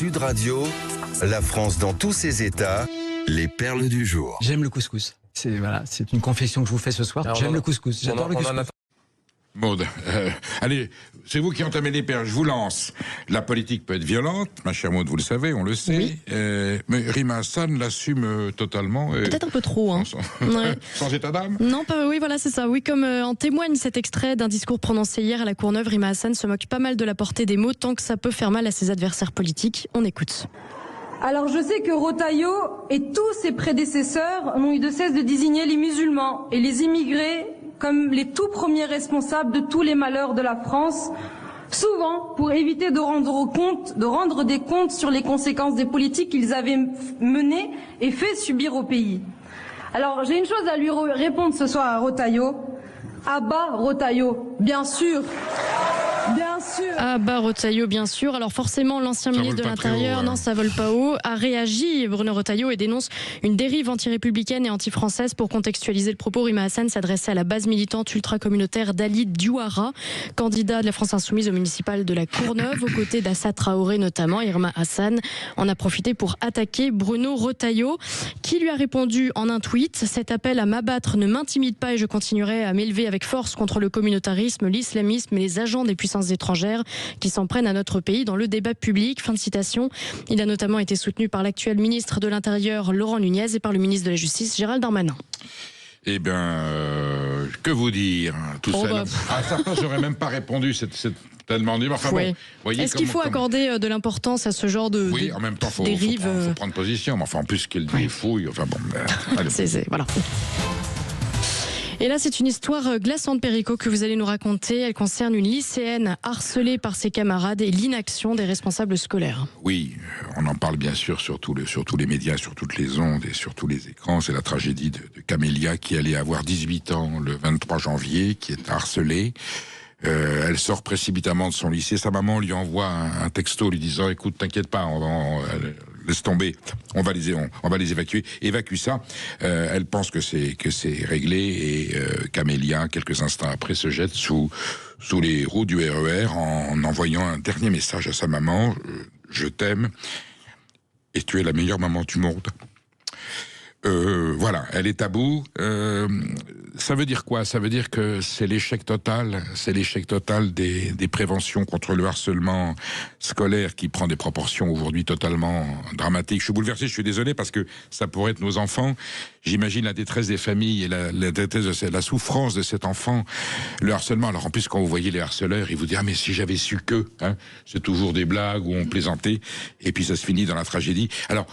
Sud Radio, la France dans tous ses états, les perles du jour. J'aime le couscous. C'est une confession que je vous fais ce soir. J'aime le couscous. J'adore le couscous. Maud, allez, c'est vous qui entamez les perles, je vous lance. La politique peut être violente, ma chère Maud, vous le savez, on le sait. Oui. Mais Rima Hassan l'assume totalement. Peut-être un peu trop, hein. Sans état d'âme. Non, pas, oui, voilà, c'est ça. Oui, comme en témoigne cet extrait d'un discours prononcé hier à la Courneuve, Rima Hassan se moque pas mal de la portée des mots tant que ça peut faire mal à ses adversaires politiques. On écoute. Alors je sais que Rotaillot et tous ses prédécesseurs n'ont eu de cesse de désigner les musulmans et les immigrés comme les tout premiers responsables de tous les malheurs de la France, souvent pour éviter de rendre des comptes sur les conséquences des politiques qu'ils avaient menées et fait subir au pays. Alors j'ai une chose à lui répondre ce soir à Rotaillot. À bas Rotaillot, bien sûr. Bien sûr. Ah bah Rotaillot, bien sûr. Alors forcément, l'ancien ministre de l'Intérieur, non, ça vole pas haut, a réagi, Bruno Rotaillot, et dénonce une dérive anti-républicaine et anti-française. Pour contextualiser le propos, Rima Hassan s'adressait à la base militante ultra-communautaire d'Ali Diouara, candidat de la France Insoumise au municipal de la Courneuve, aux côtés d'Assa Traoré notamment. Et Rima Hassan en a profité pour attaquer Bruno Rotaillot, qui lui a répondu en un tweet: cet appel à m'abattre ne m'intimide pas et je continuerai à m'élever avec force contre le communautarisme, l'islamisme et les agents des puissances étrangères qui s'en prennent à notre pays dans le débat public. Fin de citation. Il a notamment été soutenu par l'actuel ministre de l'Intérieur Laurent Nunez et par le ministre de la Justice Gérald Darmanin. Eh bien, que vous dire, tout ça. À certains, j'aurais même pas répondu. C'est tellement dur. Enfin, bon, est-ce qu'il faut accorder de l'importance à ce genre de oui, en même temps, faut prendre position. Mais enfin, en plus, ce qu'elle dit est fouille. Enfin bon. Voilà. Et là, c'est une histoire glaçante, Perico, que vous allez nous raconter. Elle concerne une lycéenne harcelée par ses camarades et l'inaction des responsables scolaires. Oui, on en parle bien sûr sur tous les médias, sur toutes les ondes et sur tous les écrans. C'est la tragédie de Camélia qui allait avoir 18 ans le 23 janvier, qui est harcelée. Elle sort précipitamment de son lycée. Sa maman lui envoie un texto lui disant: écoute, t'inquiète pas, laisse tomber, on va les évacuer. Évacue ça. Elle pense que c'est réglé et Camélia, quelques instants après, se jette sous les roues du RER en envoyant un dernier message à sa maman: je t'aime et tu es la meilleure maman du monde. Voilà, elle est à bout. Ça veut dire quoi? Ça veut dire que c'est l'échec total des préventions contre le harcèlement scolaire qui prend des proportions aujourd'hui totalement dramatiques. Je suis bouleversé, je suis désolé parce que ça pourrait être nos enfants. J'imagine la détresse des familles et la souffrance de cet enfant. Le harcèlement, alors en plus quand vous voyez les harceleurs, ils vous disent: ah mais si j'avais su que, hein, c'est toujours des blagues où on plaisantait et puis ça se finit dans la tragédie. Alors,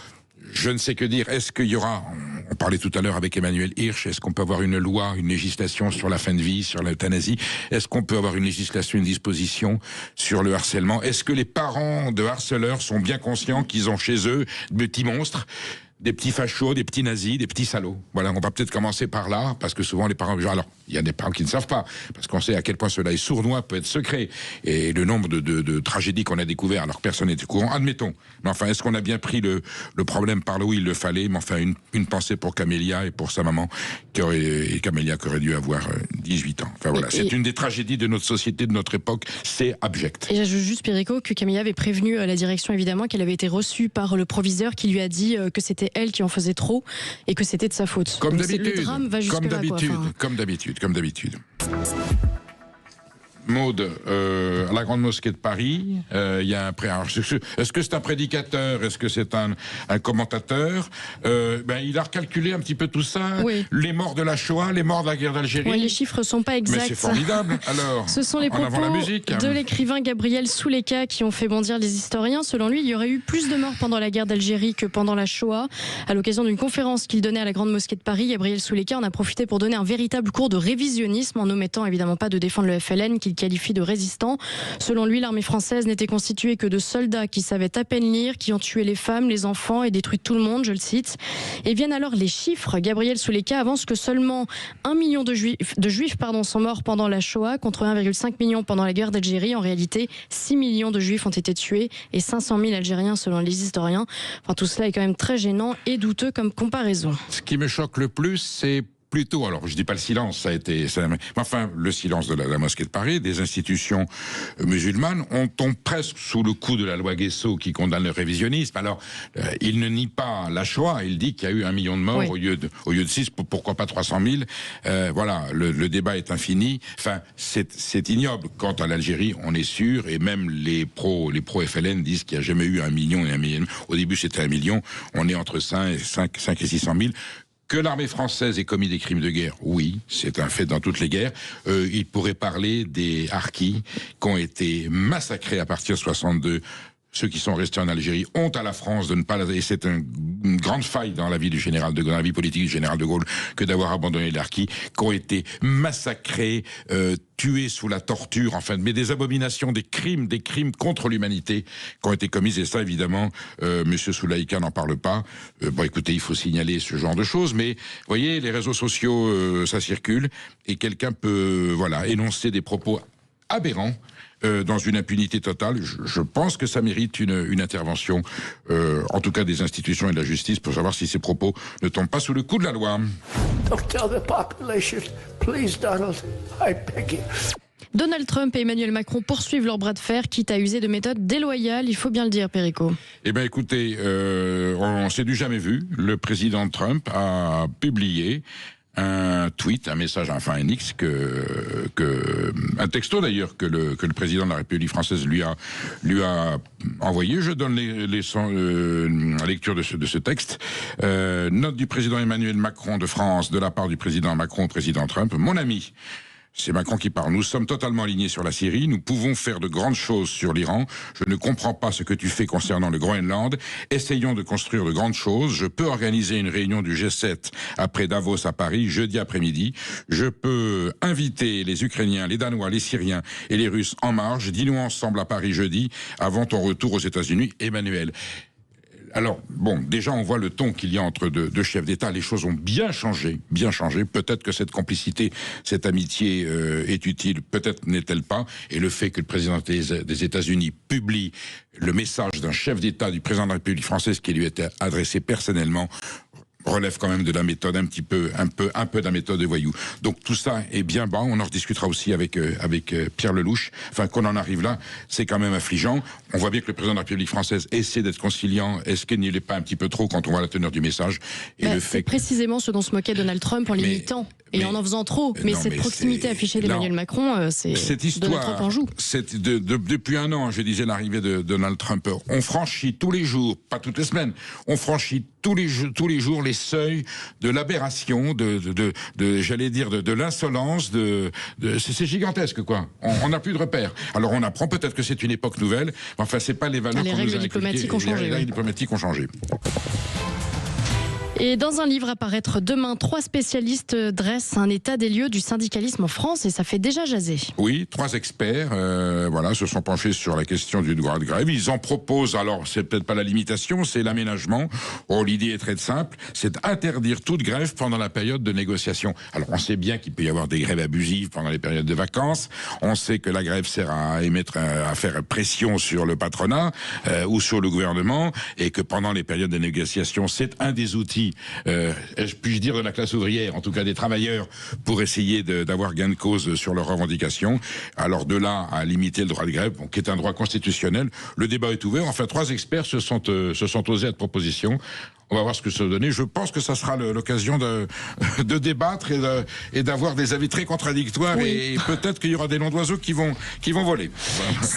je ne sais que dire. Est-ce qu'il y aura, on parlait tout à l'heure avec Emmanuel Hirsch, est-ce qu'on peut avoir une loi, une législation sur la fin de vie, sur l'euthanasie? Est-ce qu'on peut avoir une législation, une disposition sur le harcèlement? Est-ce que les parents de harceleurs sont bien conscients qu'ils ont chez eux de petits monstres, des petits fachos, des petits nazis, des petits salauds? Voilà, on va peut-être commencer par là, parce que souvent les parents... Alors, il y a des parents qui ne savent pas, parce qu'on sait à quel point cela est sournois, peut être secret. Et le nombre de tragédies qu'on a découvert, alors personne n'était au courant, admettons. Mais enfin, est-ce qu'on a bien pris le problème par là où il le fallait? Mais enfin, une pensée pour Camélia et pour sa maman, Camélia qui aurait dû avoir 18 ans. Enfin voilà, c'est une des tragédies de notre société, de notre époque, c'est abject. Et j'ajoute juste, Perico, que Camélia avait prévenu la direction, évidemment, qu'elle avait été reçue par le proviseur qui lui a dit que c'était elle qui en faisait trop et que c'était de sa faute. Comme d'habitude. Le drame va jusque là, comme d'habitude. Maud, à la Grande Mosquée de Paris, il y a un est-ce que c'est un prédicateur? Est-ce que c'est un commentateur? Il a recalculé un petit peu tout ça. Oui. Les morts de la Shoah, les morts de la guerre d'Algérie. Oui, les chiffres sont pas exacts. Mais c'est formidable. Alors, ce sont les propos de l'écrivain Gabriel Souleka qui ont fait bondir les historiens. Selon lui, il y aurait eu plus de morts pendant la guerre d'Algérie que pendant la Shoah. À l'occasion d'une conférence qu'il donnait à la Grande Mosquée de Paris, Gabriel Souleka en a profité pour donner un véritable cours de révisionnisme, en n'omettant évidemment pas de défendre le FLN qu'il qualifie de résistant. Selon lui, l'armée française n'était constituée que de soldats qui savaient à peine lire, qui ont tué les femmes, les enfants et détruit tout le monde, je le cite. Et viennent alors les chiffres. Gabriel Souleka avance que seulement 1 million de juifs sont morts pendant la Shoah, contre 1,5 million pendant la guerre d'Algérie. En réalité, 6 millions de juifs ont été tués et 500 000 Algériens selon les historiens. Enfin, tout cela est quand même très gênant et douteux comme comparaison. Ce qui me choque le plus, c'est plutôt, alors je dis pas le silence, ça a été, mais enfin le silence de la mosquée de Paris, des institutions musulmanes, on tombe presque sous le coup de la loi Guesso qui condamne le révisionnisme. Alors il ne nie pas la Shoah, il dit qu'il y a eu 1 million de morts au lieu de 6, pourquoi pas 300 000. Voilà, le débat est infini. Enfin, c'est ignoble. Quant à l'Algérie, on est sûr, et même les pro FLN disent qu'il n'y a jamais eu 1 million et 1 million. Au début c'était 1 million, on est entre 5 et 600 000. Que l'armée française ait commis des crimes de guerre, oui, c'est un fait dans toutes les guerres. Il pourrait parler des harkis qui ont été massacrés à partir de 62. Ceux qui sont restés en Algérie, honte à la France de ne pas... Et c'est une grande faille dans la vie du général de Gaulle, dans la vie politique du général de Gaulle, que d'avoir abandonné les harkis, qui ont été massacrés, tués sous la torture, enfin, mais des abominations, des crimes contre l'humanité qui ont été commises. Et ça, évidemment, Monsieur Soulaïka n'en parle pas. Bon, écoutez, il faut signaler ce genre de choses, mais vous voyez, les réseaux sociaux, ça circule, et quelqu'un peut, voilà, énoncer des propos aberrants, dans une impunité totale. Je pense que ça mérite une intervention, en tout cas des institutions et de la justice, pour savoir si ces propos ne tombent pas sous le coup de la loi. Don't tell the population, please, Donald, I beg you. Donald Trump et Emmanuel Macron poursuivent leur bras de fer, quitte à user de méthodes déloyales, il faut bien le dire, Perico. Eh bien, écoutez, on s'est du jamais vu. Le président Trump a publié un tweet, un message, enfin un X, un texto d'ailleurs que le président de la République française lui a envoyé. Je donne la lecture de ce texte. Note du président Emmanuel Macron de France, de la part du président Macron au président Trump. Mon ami, c'est Macron qui parle. Nous sommes totalement alignés sur la Syrie. Nous pouvons faire de grandes choses sur l'Iran. Je ne comprends pas ce que tu fais concernant le Groenland. Essayons de construire de grandes choses. Je peux organiser une réunion du G7 après Davos à Paris, jeudi après-midi. Je peux inviter les Ukrainiens, les Danois, les Syriens et les Russes en marge. Dis-nous ensemble à Paris jeudi, avant ton retour aux États-Unis, Emmanuel. Alors, bon, déjà, on voit le ton qu'il y a entre deux chefs d'État. Les choses ont bien changé, bien changé. Peut-être que cette complicité, cette amitié est utile, peut-être n'est-elle pas. Et le fait que le président des États-Unis publie le message d'un chef d'État, du président de la République française, qui lui était adressé personnellement, relève quand même de la méthode un peu de la méthode de voyou. Donc tout ça est bien bas. On en rediscutera aussi avec Pierre Lelouch. Enfin, qu'on en arrive là, c'est quand même affligeant. On voit bien que le président de la République française essaie d'être conciliant. Est-ce qu'il n'y est pas un petit peu trop quand on voit la teneur du message et le fait c'est précisément ce dont se moquait Donald Trump en l'imitant et en faisant trop. Mais cette proximité affichée d'Emmanuel Macron, c'est cette histoire. Donald Trump en joue. Depuis un an, je disais l'arrivée de Donald Trump. On franchit tous les jours, pas toutes les semaines, on franchit tous les jours les seuils de l'aberration, j'allais dire de l'insolence, c'est gigantesque quoi. On n'a plus de repères. Alors on apprend peut-être que c'est une époque nouvelle, mais enfin c'est pas les valeurs qu'on nous a inculquées. Les règles diplomatiques ont changé. Et dans un livre à paraître demain, 3 spécialistes dressent un état des lieux du syndicalisme en France et ça fait déjà jaser. Oui, 3 experts se sont penchés sur la question du droit de grève. Ils en proposent, alors c'est peut-être pas la limitation, c'est l'aménagement. L'idée est très simple, c'est interdire toute grève pendant la période de négociation. Alors on sait bien qu'il peut y avoir des grèves abusives pendant les périodes de vacances. On sait que la grève sert à faire pression sur le patronat ou sur le gouvernement et que pendant les périodes de négociation, c'est un des outils puis-je dire de la classe ouvrière, en tout cas des travailleurs, pour essayer d'avoir gain de cause sur leurs revendications. Alors de là à limiter le droit de grève, qui est un droit constitutionnel, le débat est ouvert. Enfin, 3 experts se sont osés à cette proposition. On va voir ce que ça va donner. Je pense que ça sera l'occasion de débattre et d'avoir des avis très contradictoires. Oui. Et peut-être qu'il y aura des noms d'oiseaux qui vont voler. Voilà.